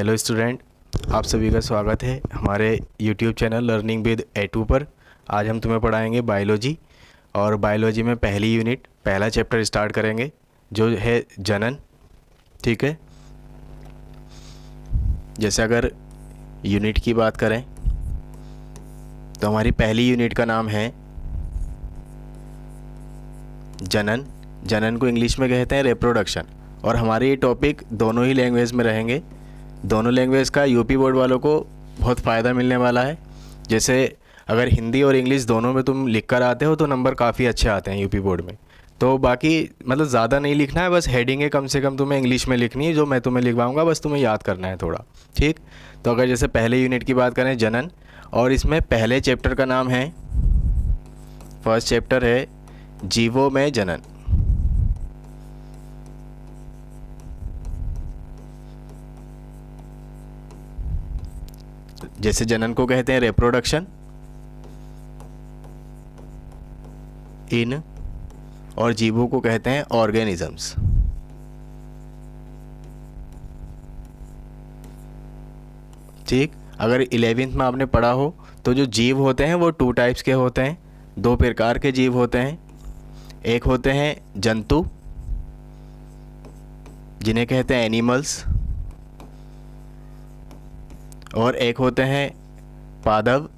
Hello student, आप सभी का स्वागत है हमारे YouTube channel learning with A2 पर। आज हम तुम्हें पढ़ाएंगे बायोलॉजी, और बायोलॉजी में पहली यूनिट पहला चैप्टर स्टार्ट करेंगे जो है जनन। ठीक है, जैसे अगर यूनिट की बात करें तो हमारी पहली यूनिट का नाम है जनन। जनन को इंग्लिश में कहते हैं रिप्रोडक्शन, और हमारे ये टॉपिक दोनों ही लैंग्वेज में रहेंगे। दोनों लैंग्वेज का यूपी बोर्ड वालों को बहुत फ़ायदा मिलने वाला है। जैसे अगर हिंदी और इंग्लिश दोनों में तुम लिख कर आते हो तो नंबर काफ़ी अच्छे आते हैं यूपी बोर्ड में। तो बाकी मतलब ज़्यादा नहीं लिखना है, बस हेडिंगें कम से कम तुम्हें इंग्लिश में लिखनी है, जो मैं तुम्हें लिखवाऊंगा बस तुम्हें याद करना है थोड़ा। ठीक, तो अगर जैसे पहले यूनिट की बात करें जनन, और इसमें पहले चैप्टर का नाम है, फर्स्ट चैप्टर है जीवों में जनन। जैसे जनन को कहते हैं रिप्रोडक्शन इन, और जीवों को कहते हैं ऑर्गेनिजम्स। ठीक, अगर 11th में आपने पढ़ा हो तो जो जीव होते हैं वो 2 टाइप्स के होते हैं, 2 प्रकार के जीव होते हैं। एक होते हैं जंतु जिन्हें कहते हैं एनिमल्स, और एक होते हैं पादप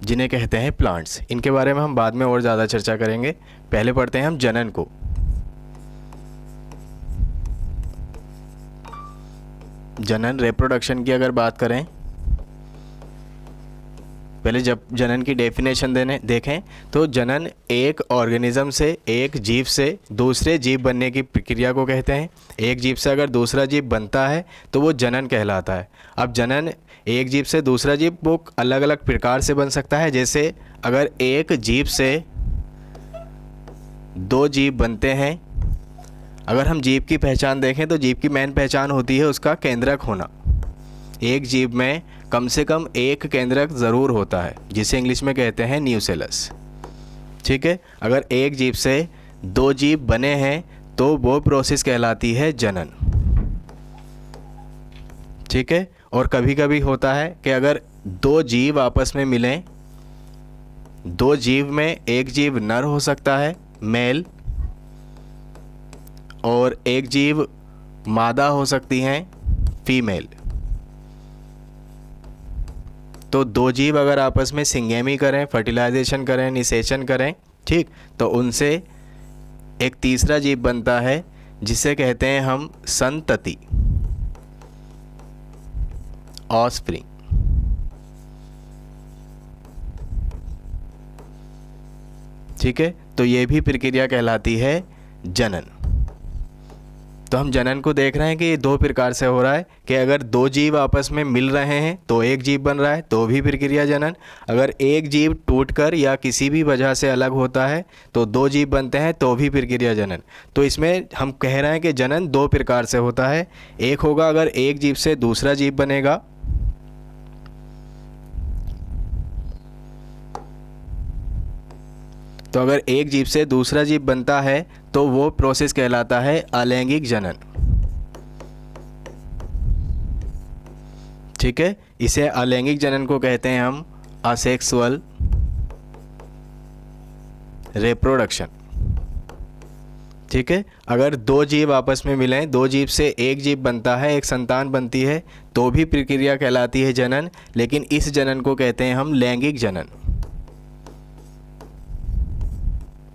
जिन्हें कहते हैं प्लांट्स। इनके बारे में हम बाद में और ज़्यादा चर्चा करेंगे। पहले पढ़ते हैं हम जनन को। जनन रिप्रोडक्शन की अगर बात करें, पहले जब जनन की डेफिनेशन देखें तो जनन एक ऑर्गेनिज्म से, एक जीव से दूसरे जीव बनने की प्रक्रिया को कहते हैं। एक जीव से अगर दूसरा जीव बनता है तो वो जनन कहलाता है। अब जनन एक जीव से दूसरा जीव वो अलग अलग प्रकार से बन सकता है। जैसे अगर एक जीव से 2 जीव बनते हैं, अगर हम जीव की पहचान देखें तो जीव की मेन पहचान होती है उसका केंद्रक होना। एक जीव में कम से कम एक केंद्रक ज़रूर होता है, जिसे इंग्लिश में कहते हैं न्यूसेलस। ठीक है, अगर एक जीव से 2 जीव बने हैं तो वो प्रोसेस कहलाती है जनन। ठीक है, और कभी कभी होता है कि अगर 2 जीव आपस में मिलें, 2 जीव में एक जीव नर हो सकता है मेल, और एक जीव मादा हो सकती हैं फीमेल। तो 2 जीव अगर आपस में सिंगेमी करें, फर्टिलाइजेशन करें, निषेचन करें, ठीक, तो उनसे एक तीसरा जीव बनता है जिसे कहते हैं हम संतति, ऑफस्प्रिंग। ठीक है, तो ये भी प्रक्रिया कहलाती है जनन। तो हम जनन को देख रहे हैं कि ये 2 प्रकार से हो रहा है कि अगर 2 जीव आपस में मिल रहे हैं तो एक जीव बन रहा है, तो भी प्रक्रिया जनन। अगर एक जीव टूटकर या किसी भी वजह से अलग होता है तो 2 जीव बनते हैं, तो भी प्रक्रिया जनन। तो इसमें हम कह रहे हैं कि जनन 2 प्रकार से होता है। एक होगा अगर एक जीव से दूसरा जीव बनेगा, तो अगर एक जीव से दूसरा जीव बनता है तो वो प्रोसेस कहलाता है अलैंगिक जनन। ठीक है, इसे अलैंगिक जनन को कहते हैं हम असेक्सुअल रिप्रोडक्शन। ठीक है, अगर 2 जीव आपस में मिलें, 2 जीव से एक जीव बनता है, एक संतान बनती है, तो भी प्रक्रिया कहलाती है जनन, लेकिन इस जनन को कहते हैं हम लैंगिक जनन।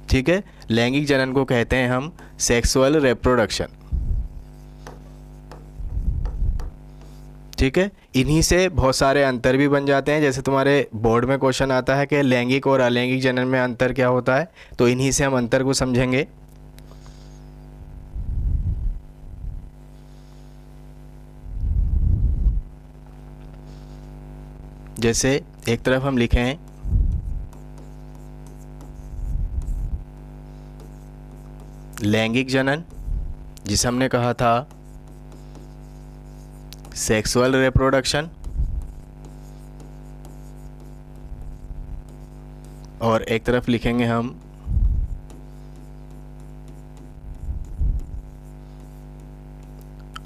ठीक है, लैंगिक जनन को कहते हैं हम सेक्सुअल रिप्रोडक्शन। ठीक है, इन्हीं से बहुत सारे अंतर भी बन जाते हैं। जैसे तुम्हारे बोर्ड में क्वेश्चन आता है कि लैंगिक और अलैंगिक जनन में अंतर क्या होता है, तो इन्हीं से हम अंतर को समझेंगे। जैसे एक तरफ हम लिखें लैंगिक जनन, जिसे हमने कहा था सेक्सुअल रिप्रोडक्शन, और एक तरफ लिखेंगे हम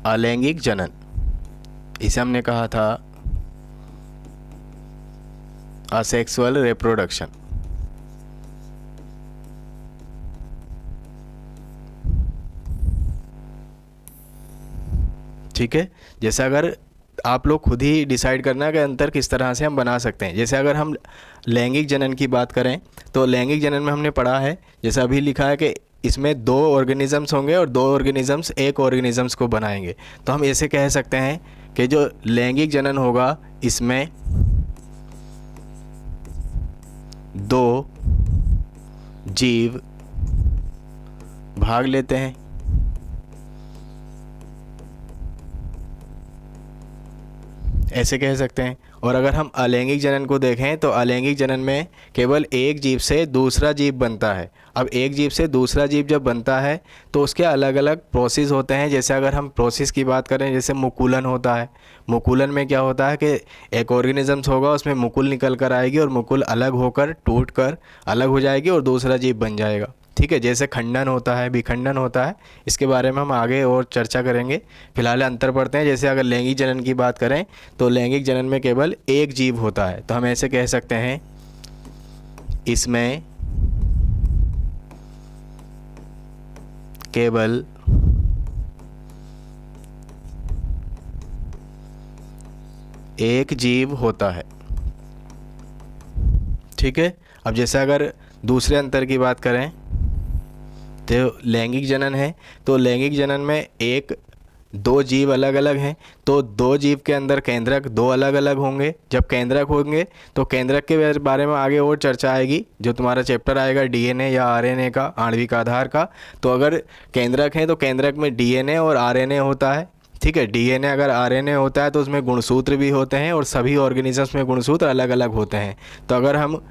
अलैंगिक जनन, इसे हमने कहा था असेक्सुअल रिप्रोडक्शन। ठीक है, जैसे अगर आप लोग खुद ही डिसाइड करना कि अंतर किस तरह से हम बना सकते हैं। जैसे अगर हम लैंगिक जनन की बात करें तो लैंगिक जनन में हमने पढ़ा है, जैसे अभी लिखा है कि इसमें 2 ऑर्गेनिजम्स होंगे और 2 ऑर्गेनिजम्स एक ऑर्गेनिजम्स को बनाएंगे। तो हम ऐसे कह सकते हैं कि जो लैंगिक जनन होगा इसमें 2 जीव भाग लेते हैं। ऐसे कह सकते हैं। और अगर हम अलैंगिक जनन को देखें तो अलैंगिक जनन में केवल एक जीव से दूसरा जीव बनता है। अब एक जीव से दूसरा जीव जब बनता है तो उसके अलग अलग प्रोसेस होते हैं। जैसे अगर हम प्रोसेस की बात करें, जैसे मुकुलन होता है। मुकुलन में क्या होता है कि एक ऑर्गेनिजम्स होगा, उसमें मुकुल निकल कर आएगी और मुकुल अलग होकर टूट कर अलग हो जाएगी और दूसरा जीव बन जाएगा। ठीक है, जैसे खंडन होता है, विखंडन होता है, इसके बारे में हम आगे और चर्चा करेंगे। फिलहाल अंतर पढ़ते हैं। जैसे अगर लैंगिक जनन की बात करें तो लैंगिक जनन में केवल एक जीव होता है। तो हम ऐसे कह सकते हैं इसमें केवल एक जीव होता है। ठीक है, अब जैसे अगर दूसरे अंतर की बात करें तो लैंगिक जनन है, तो लैंगिक जनन में 2 जीव अलग अलग हैं। तो 2 जीव के अंदर केंद्रक 2 अलग अलग होंगे। जब केंद्रक होंगे तो केंद्रक के बारे में आगे और चर्चा आएगी, जो तुम्हारा चैप्टर आएगा डीएनए या आरएनए का, आणविक आधार का। तो अगर केंद्रक है तो केंद्रक में डीएनए और आरएनए होता है। ठीक है, डीएनए अगर आरएनए होता है तो उसमें गुणसूत्र भी होते हैं और सभी ऑर्गेनिजम्स में गुणसूत्र अलग अलग होते हैं। तो अगर हम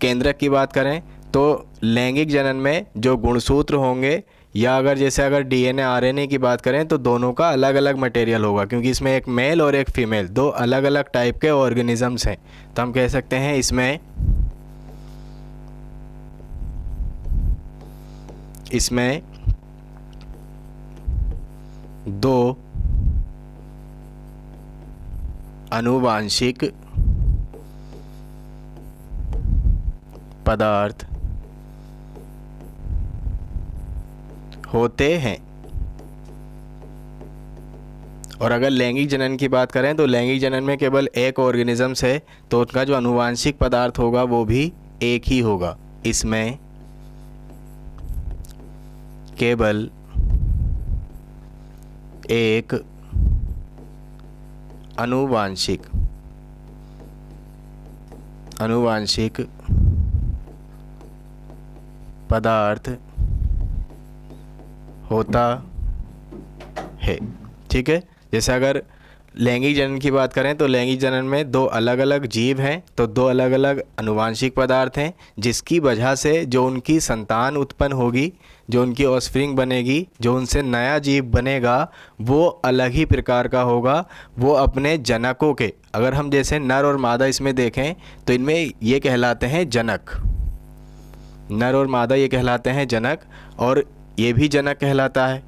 केंद्रक की बात करें तो लैंगिक जनन में जो गुणसूत्र होंगे, या अगर जैसे अगर डीएनए आरएनए की बात करें तो दोनों का अलग अलग मटेरियल होगा, क्योंकि इसमें एक मेल और एक फीमेल 2 अलग अलग टाइप के ऑर्गेनिजम्स हैं। तो हम कह सकते हैं इसमें 2 आनुवांशिक पदार्थ होते हैं। और अगर लैंगिक जनन की बात करें तो लैंगिक जनन में केवल एक ऑर्गेनिजम्स है, तो उनका जो आनुवांशिक पदार्थ होगा वो भी एक ही होगा। इसमें केवल एक आनुवांशिक पदार्थ होता है। ठीक है, जैसे अगर लैंगिक जनन की बात करें तो लैंगिक जनन में 2 अलग अलग जीव हैं, तो 2 अलग अलग आनुवांशिक पदार्थ हैं, जिसकी वजह से जो उनकी संतान उत्पन्न होगी, जो उनकी ऑफस्प्रिंग बनेगी, जो उनसे नया जीव बनेगा, वो अलग ही प्रकार का होगा। वो अपने जनकों के, अगर हम जैसे नर और मादा इसमें देखें तो इनमें ये कहलाते हैं जनक। नर और मादा ये कहलाते हैं जनक, और ये भी जनक कहलाता है।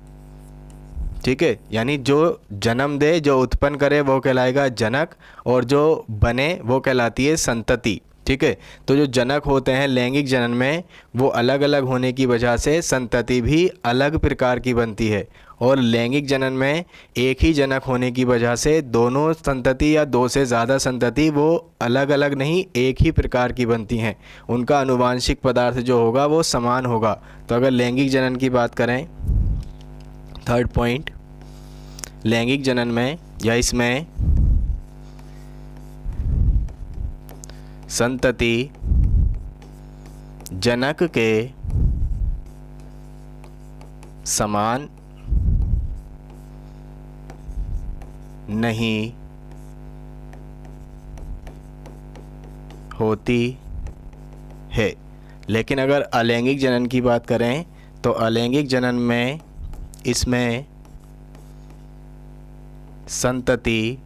ठीक है, यानी जो जन्म दे, जो उत्पन्न करे वो कहलाएगा जनक, और जो बने वो कहलाती है संतति। ठीक है, तो जो जनक होते हैं लैंगिक जनन में वो अलग अलग होने की वजह से संतति भी अलग प्रकार की बनती है। और लैंगिक जनन में एक ही जनक होने की वजह से दोनों संतति या 2 से ज़्यादा संतति वो अलग अलग नहीं, एक ही प्रकार की बनती हैं। उनका आनुवांशिक पदार्थ जो होगा वो समान होगा। तो अगर लैंगिक जनन की बात करें, थर्ड पॉइंट, लैंगिक जनन में या इसमें संतति जनक के समान नहीं होती है। लेकिन अगर अलैंगिक जनन की बात करें तो अलैंगिक जनन में इसमें संतति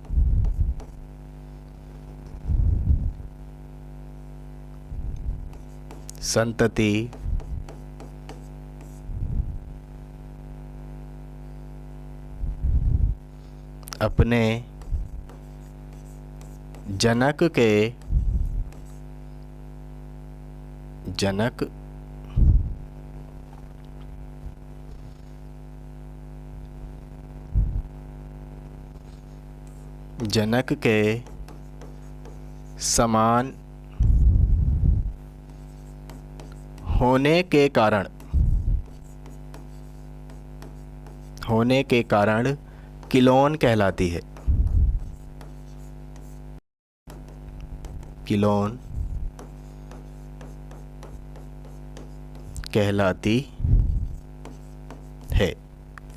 अपने जनक के जनक के समान होने के कारण किलोन कहलाती है। किलोन कहलाती है,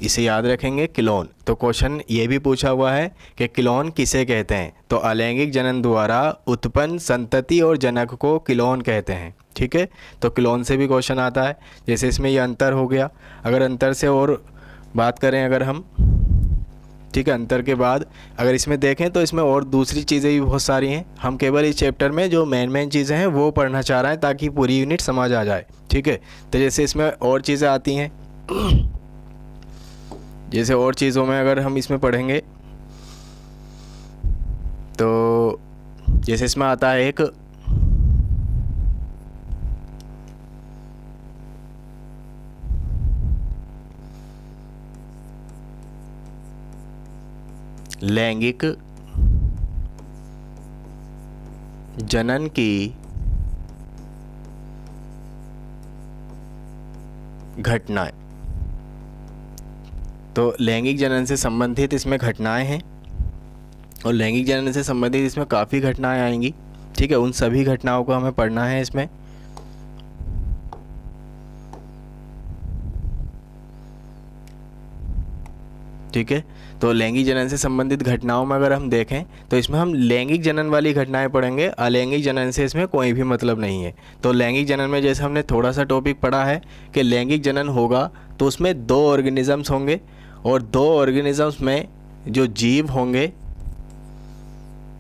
इसे याद रखेंगे किलोन। तो क्वेश्चन ये भी पूछा हुआ है कि किलोन किसे कहते हैं, तो अलैंगिक जनन द्वारा उत्पन्न संतति और जनक को किलोन कहते हैं। ठीक है, तो किलोन से भी क्वेश्चन आता है। जैसे इसमें ये अंतर हो गया, अगर अंतर से और बात करें अगर हम, ठीक है, अंतर के बाद अगर इसमें देखें तो इसमें और दूसरी चीज़ें भी बहुत सारी हैं। हम केवल इस चैप्टर में जो मेन चीज़ें हैं वो पढ़ना चाह रहे हैं ताकि पूरी यूनिट समझ आ जाए। ठीक है, तो जैसे इसमें और चीज़ें आती हैं, जैसे और चीज़ों में अगर हम इसमें पढ़ेंगे तो जैसे इसमें आता है एक लैंगिक जनन की घटनाएं। तो लैंगिक जनन से संबंधित इसमें घटनाएं हैं और लैंगिक जनन से संबंधित इसमें काफ़ी घटनाएं आएंगी। ठीक है, उन सभी घटनाओं को हमें पढ़ना है इसमें। ठीक है, तो लैंगिक जनन से संबंधित घटनाओं में अगर हम देखें तो इसमें हम लैंगिक जनन वाली घटनाएं पढ़ेंगे, अलैंगिक जनन से इसमें कोई भी मतलब नहीं है। तो लैंगिक जनन में जैसे हमने थोड़ा सा टॉपिक पढ़ा है कि लैंगिक जनन होगा तो उसमें 2 ऑर्गेनिजम्स होंगे और 2 ऑर्गेनिजम्स में जो जीव होंगे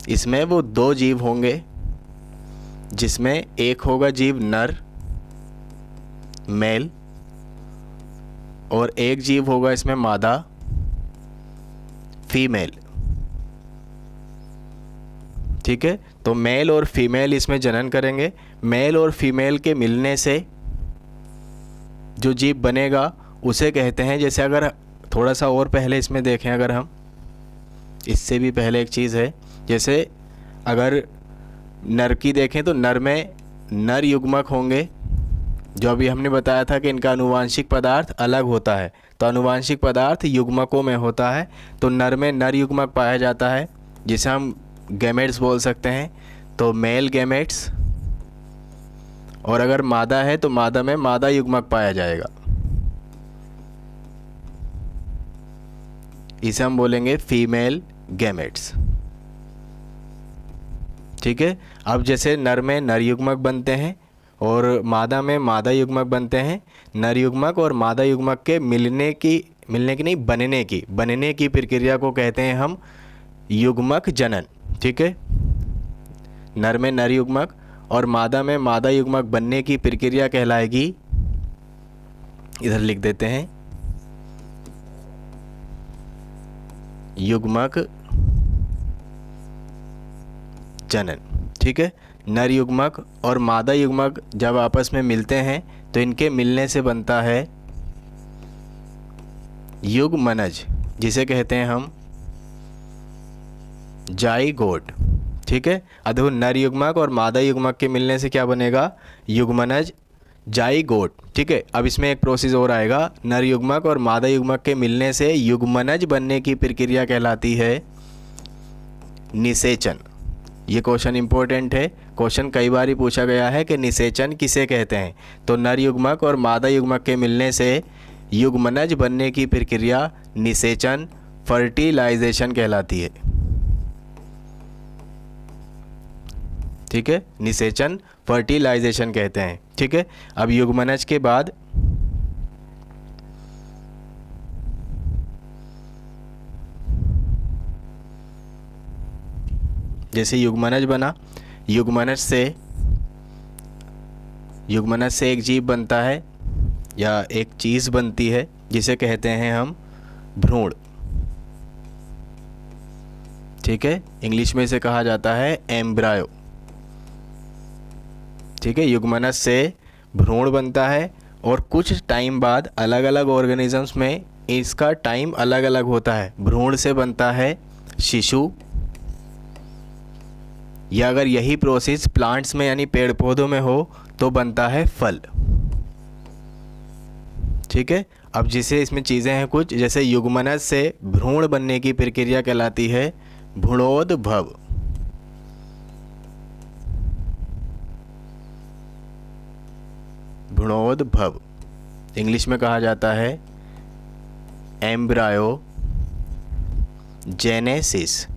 इसमें वो 2 जीव होंगे, जिसमें एक होगा जीव नर मेल और एक जीव होगा इसमें मादा फीमेल। ठीक है, तो मेल और फीमेल इसमें जनन करेंगे। मेल और फीमेल के मिलने से जो जीव बनेगा उसे कहते हैं, जैसे अगर थोड़ा सा और पहले इसमें देखें, अगर हम इससे भी पहले एक चीज़ है, जैसे अगर नर की देखें तो नर में नर युग्मक होंगे, जो अभी हमने बताया था कि इनका आनुवांशिक पदार्थ अलग होता है। तो आनुवांशिक पदार्थ युग्मकों में होता है, तो नर में नर युग्मक पाया जाता है जिसे हम गैमेट्स बोल सकते हैं, तो मेल गैमेट्स। और अगर मादा है तो मादा में मादा युग्मक पाया जाएगा, इसे हम बोलेंगे फीमेल गैमेट्स। ठीक है, अब जैसे नर में नर युग्मक बनते हैं और मादा में मादा युग्मक बनते हैं। नर युग्मक और मादा युग्मक के बनने की प्रक्रिया को कहते हैं हम युग्मक जनन। ठीक है, नर में नर युग्मक और मादा में मादा युग्मक बनने की प्रक्रिया कहलाएगी, इधर लिख देते हैं, युग्मक जनन। ठीक है, नर युग्मक और मादा युग्मक जब आपस में मिलते हैं तो इनके मिलने से बनता है युग्मनज, जिसे कहते हैं हम जाइगोट। ठीक है, अधो नर युग्मक और मादा युग्मक के मिलने से क्या बनेगा, युग्मनज जाइगोट। ठीक है, अब इसमें एक प्रोसेस और आएगा, नर युग्मक और मादा युग्मक के मिलने से युग्मनज बनने की प्रक्रिया कहलाती है निषेचन। ये क्वेश्चन इंपॉर्टेंट है, क्वेश्चन कई बार ही पूछा गया है कि निषेचन किसे कहते हैं। तो नर युग्मक और मादा युग्मक के मिलने से युग्मनज बनने की प्रक्रिया निषेचन, फर्टिलाइजेशन कहलाती है। ठीक है, निषेचन फर्टिलाइजेशन कहते हैं। ठीक है, अब युग्मनज के बाद जैसे युग्मनज बना, युग्मनज से एक जीव बनता है या एक चीज़ बनती है जिसे कहते हैं हम भ्रूण। ठीक है, इंग्लिश में इसे कहा जाता है एम्ब्रायो। ठीक है, युग्मनज से भ्रूण बनता है और कुछ टाइम बाद अलग अलग ऑर्गेनिजम्स में इसका टाइम अलग अलग होता है। भ्रूण से बनता है शिशु, या अगर यही प्रोसेस प्लांट्स में यानी पेड़ पौधों में हो तो बनता है फल। ठीक है, अब जिसे इसमें चीज़ें हैं कुछ, जैसे युग्मनज से भ्रूण बनने की प्रक्रिया कहलाती है भ्रूणोद्भव। भ्रूणोद्भव इंग्लिश में कहा जाता है एम्ब्रायो जेनेसिस।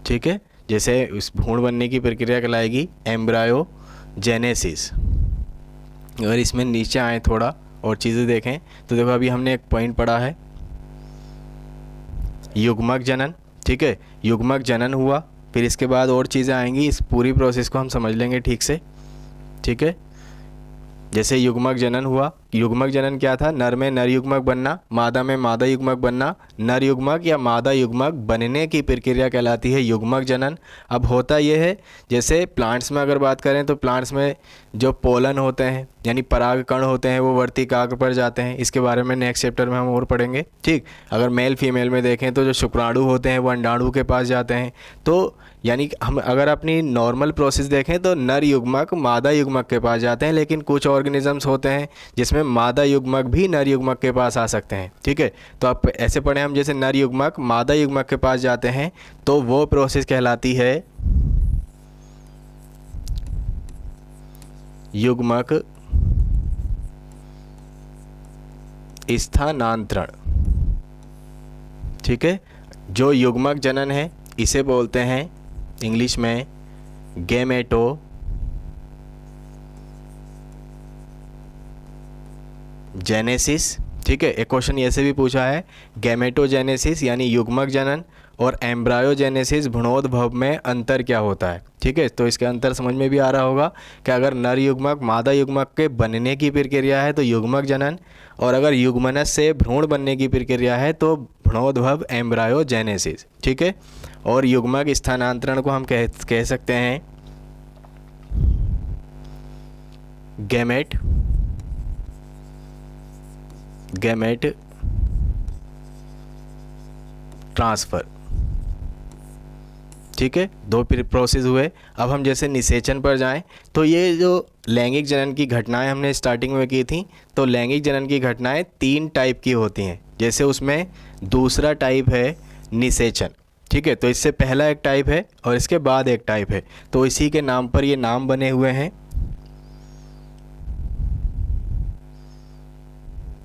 ठीक है, जैसे उस भ्रूण बनने की प्रक्रिया कहलाएगी एम्ब्रायो जेनेसिस। अगर इसमें नीचे आए थोड़ा और चीज़ें देखें तो देखो, अभी हमने एक पॉइंट पढ़ा है युग्मक जनन। ठीक है, युग्मक जनन हुआ, फिर इसके बाद और चीज़ें आएंगी, इस पूरी प्रोसेस को हम समझ लेंगे ठीक से। ठीक है, जैसे युग्मक जनन हुआ, युग्मक जनन क्या था? नर में नर युग्मक बनना, मादा में मादा युग्मक बनना। नर युग्मक या मादा युग्मक बनने की प्रक्रिया कहलाती है युग्मक जनन। अब होता यह है, जैसे प्लांट्स में अगर बात करें तो प्लांट्स में जो पोलन होते हैं यानी पराग कण होते हैं वो वर्तिकाग्र पर जाते हैं। इसके बारे में नेक्स्ट चैप्टर में हम और पढ़ेंगे। ठीक, अगर मेल फीमेल में देखें तो जो शुक्राणु होते हैं वो अंडाणु के पास जाते हैं। तो यानी हम अगर अपनी नॉर्मल प्रोसेस देखें तो नर युग्मक मादा युग्मक के पास जाते हैं, लेकिन कुछ ऑर्गेनिजम्स होते हैं जिसमें मादा युग्मक भी नर युग्मक के पास आ सकते हैं। ठीक है, तो आप ऐसे पढ़ें हम, जैसे नर युग्मक मादा युग्मक के पास जाते हैं तो वो प्रोसेस कहलाती है युग्मक स्थानांतरण। ठीक है, जो युग्मक जनन है इसे बोलते हैं इंग्लिश में गैमेटो जेनेसिस। ठीक है, एक क्वेश्चन ऐसे भी पूछा है, गैमेटोजेनेसिस यानी युग्मक जनन और एम्ब्रायोजेनेसिस भ्रूणोद्भव में अंतर क्या होता है। ठीक है, तो इसके अंतर समझ में भी आ रहा होगा कि अगर नर युग्मक मादा युग्मक के बनने की प्रक्रिया है तो युग्मक जनन, और अगर युग्मनज से भ्रूण बनने की प्रक्रिया है तो भ्रूणोद्भव एम्ब्रायोजेनेसिस। ठीक है, और युग्मक स्थानांतरण को हम कह सकते हैं गैमेट ट्रांसफ़र। ठीक है, दो प्रोसेस हुए। अब हम जैसे निषेचन पर जाएं तो ये जो लैंगिक जनन की घटनाएं हमने स्टार्टिंग में की थी, तो लैंगिक जनन की घटनाएं 3 टाइप की होती हैं। जैसे उसमें दूसरा टाइप है निषेचन। ठीक है, तो इससे पहला एक टाइप है और इसके बाद एक टाइप है, तो इसी के नाम पर ये नाम बने हुए हैं।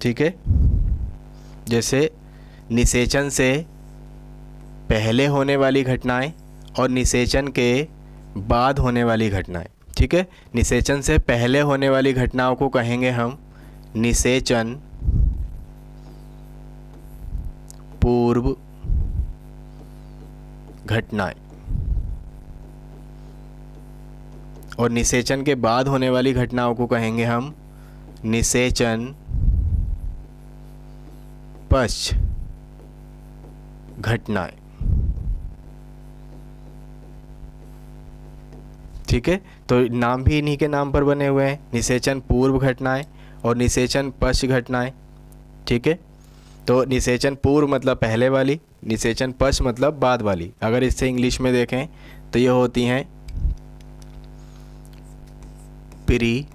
ठीक है, जैसे निषेचन से पहले होने वाली घटनाएं और निषेचन के बाद होने वाली घटनाएं। ठीक है, निषेचन से पहले होने वाली घटनाओं को कहेंगे हम निषेचन पूर्व घटनाएं, और निषेचन के बाद होने वाली घटनाओं को कहेंगे हम निषेचन पश्च घटनाएं। ठीक है, तो नाम भी इन्हीं के नाम पर बने हुए हैं, निषेचन पूर्व घटनाएं और निषेचन पश्च घटनाएं। ठीक है, तो निषेचन पूर्व मतलब पहले वाली, निषेचन पश्च मतलब बाद वाली। अगर इससे इंग्लिश में देखें तो ये होती हैं प्री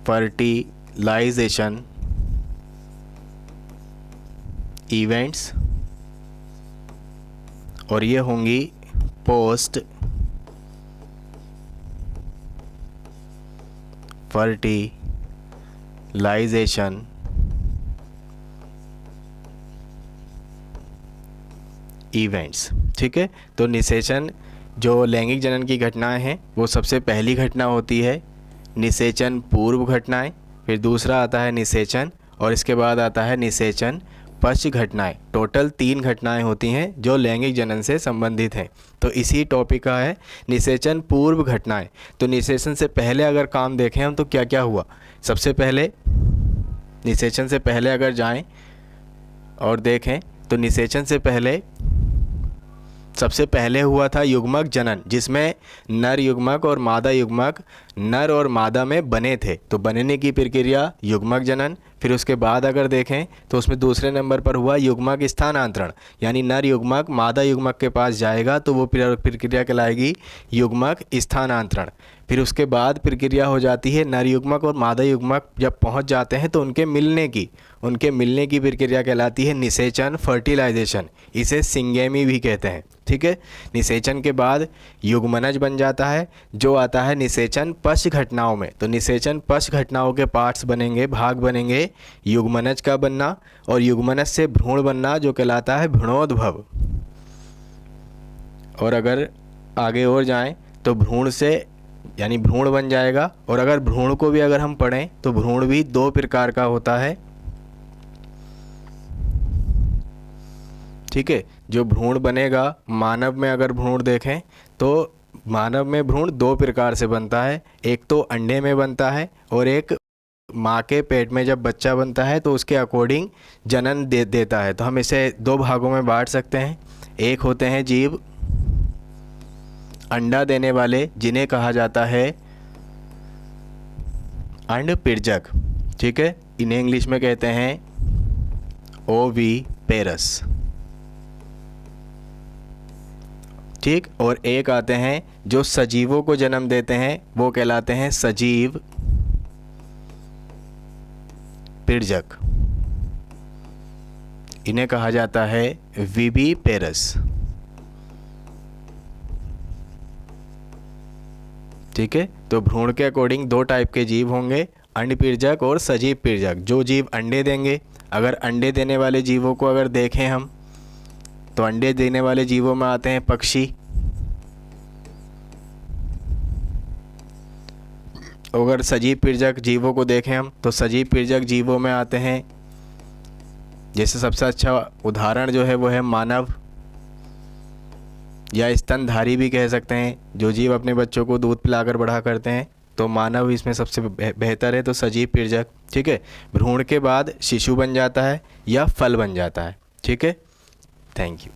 फर्टिलाइजेशन इवेंट्स, और ये होंगी पोस्ट फर्टिलाइजेशन इवेंट्स। ठीक है, तो निषेचन जो लैंगिक जनन की घटनाएं हैं वो सबसे पहली घटना होती है निषेचन पूर्व घटनाएं, फिर दूसरा आता है निषेचन, और इसके बाद आता है निषेचन पश्च घटनाएं। टोटल 3 घटनाएं होती हैं जो लैंगिक जनन से संबंधित हैं। तो इसी टॉपिक का है निषेचन पूर्व घटनाएं। तो निषेचन से पहले अगर काम देखें हम तो क्या क्या हुआ, सबसे पहले निषेचन से पहले अगर जाएं और देखें तो निषेचन से पहले सबसे पहले हुआ था युग्मक जनन, जिसमें नर युग्मक और मादा युग्मक नर और मादा में बने थे, तो बनने की प्रक्रिया युग्मक जनन। फिर उसके बाद अगर देखें तो उसमें दूसरे नंबर पर हुआ युग्मक स्थानांतरण, यानी नर युग्मक मादा युग्मक के पास जाएगा तो वो प्रक्रिया कहलाएगी युग्मक स्थानांतरण। फिर उसके बाद प्रक्रिया हो जाती है नर युग्मक और मादा युग्मक जब पहुंच जाते हैं तो उनके मिलने की प्रक्रिया कहलाती है निषेचन, फर्टिलाइजेशन। इसे सिंगेमी भी कहते हैं, ठीक है। निषेचन के बाद युग्मनज बन जाता है, जो आता है निषेचन पश्च घटनाओं में। तो निषेचन पश्च घटनाओं के पार्ट्स बनेंगे, भाग बनेंगे युग्मनज का बनना और युग्मनज से भ्रूण बनना, जो कहलाता है भ्रूणोद्भव। और अगर आगे और जाएं तो भ्रूण से यानी भ्रूण बन जाएगा। और अगर भ्रूण को भी अगर हम पढ़ें तो भ्रूण भी 2 प्रकार का होता है, ठीक है। जो भ्रूण बनेगा मानव में, अगर भ्रूण देखें तो मानव में भ्रूण 2 प्रकार से बनता है। एक तो अंडे में बनता है और एक माँ के पेट में जब बच्चा बनता है तो उसके अकॉर्डिंग जनन देता है। तो हम इसे 2 भागों में बांट सकते हैं। एक होते हैं जीव अंडा देने वाले, जिन्हें कहा जाता है अंडपीड़जक, ठीक है। इन्हें इंग्लिश में कहते हैं ओवीपेरस, ठीक। और एक आते हैं जो सजीवों को जन्म देते हैं, वो कहलाते हैं सजीव पीड़जक। इन्हें कहा जाता है विविपेरस, ठीक है। तो भ्रूण के अकॉर्डिंग 2 टाइप के जीव होंगे, अंडपीड़जक और सजीव पीड़जक। जो जीव अंडे देंगे, अगर अंडे देने वाले जीवों को अगर देखें हम तो अंडे देने वाले जीवों में आते हैं पक्षी। अगर सजीव पीड़जक जीवों को देखें हम तो सजीव पीड़जक जीवों में आते हैं, जैसे सबसे अच्छा उदाहरण जो है वो है मानव, या स्तनधारी भी कह सकते हैं, जो जीव अपने बच्चों को दूध पिलाकर बड़ा करते हैं। तो मानव इसमें सबसे बेहतर है, तो सजीव पीड़जक, ठीक है। भ्रूण के बाद शिशु बन जाता है या फल बन जाता है, ठीक है। Thank you.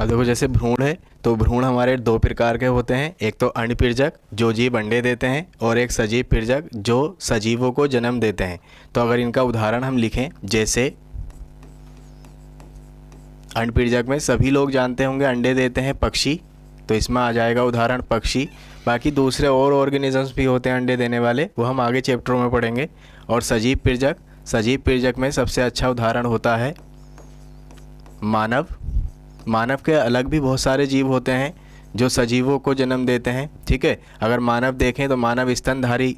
अब देखो, जैसे भ्रूण है तो भ्रूण हमारे 2 प्रकार के होते हैं। एक तो अंडपीड़जक जो जीव अंडे देते हैं, और एक सजीव पीड़जक जो सजीवों को जन्म देते हैं। तो अगर इनका उदाहरण हम लिखें, जैसे अंडपीड़जक में सभी लोग जानते होंगे अंडे देते हैं पक्षी, तो इसमें आ जाएगा उदाहरण पक्षी। बाकी दूसरे और ऑर्गेनिजम्स भी होते हैं अंडे देने वाले, वो हम आगे चैप्टरों में पढ़ेंगे। और सजीव पीड़जक में सबसे अच्छा उदाहरण होता है मानव। मानव के अलग भी बहुत सारे जीव होते हैं जो सजीवों को जन्म देते हैं, ठीक है। अगर मानव देखें तो मानव स्तनधारी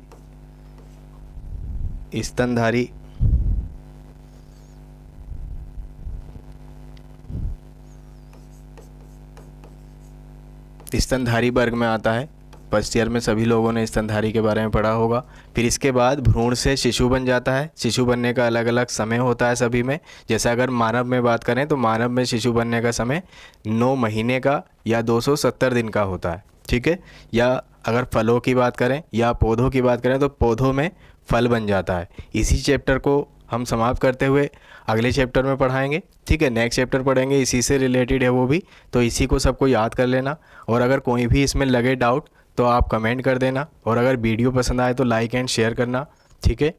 स्तनधारी वर्ग में आता है। फर्स्ट ईयर में सभी लोगों ने स्तनधारी के बारे में पढ़ा होगा। फिर इसके बाद भ्रूण से शिशु बन जाता है। शिशु बनने का अलग अलग समय होता है सभी में। जैसे अगर मानव में बात करें तो मानव में शिशु बनने का समय 9 महीने का या 270 दिन का होता है, ठीक है। या अगर फलों की बात करें या पौधों की बात करें तो पौधों में फल बन जाता है। इसी चैप्टर को हम समाप्त करते हुए अगले चैप्टर में पढ़ाएंगे, ठीक है। नेक्स्ट चैप्टर पढ़ेंगे, इसी से रिलेटेड है वो भी, तो इसी को सबको याद कर लेना। और अगर कोई भी इसमें लगे डाउट तो आप कमेंट कर देना, और अगर वीडियो पसंद आए तो लाइक एंड शेयर करना, ठीक है।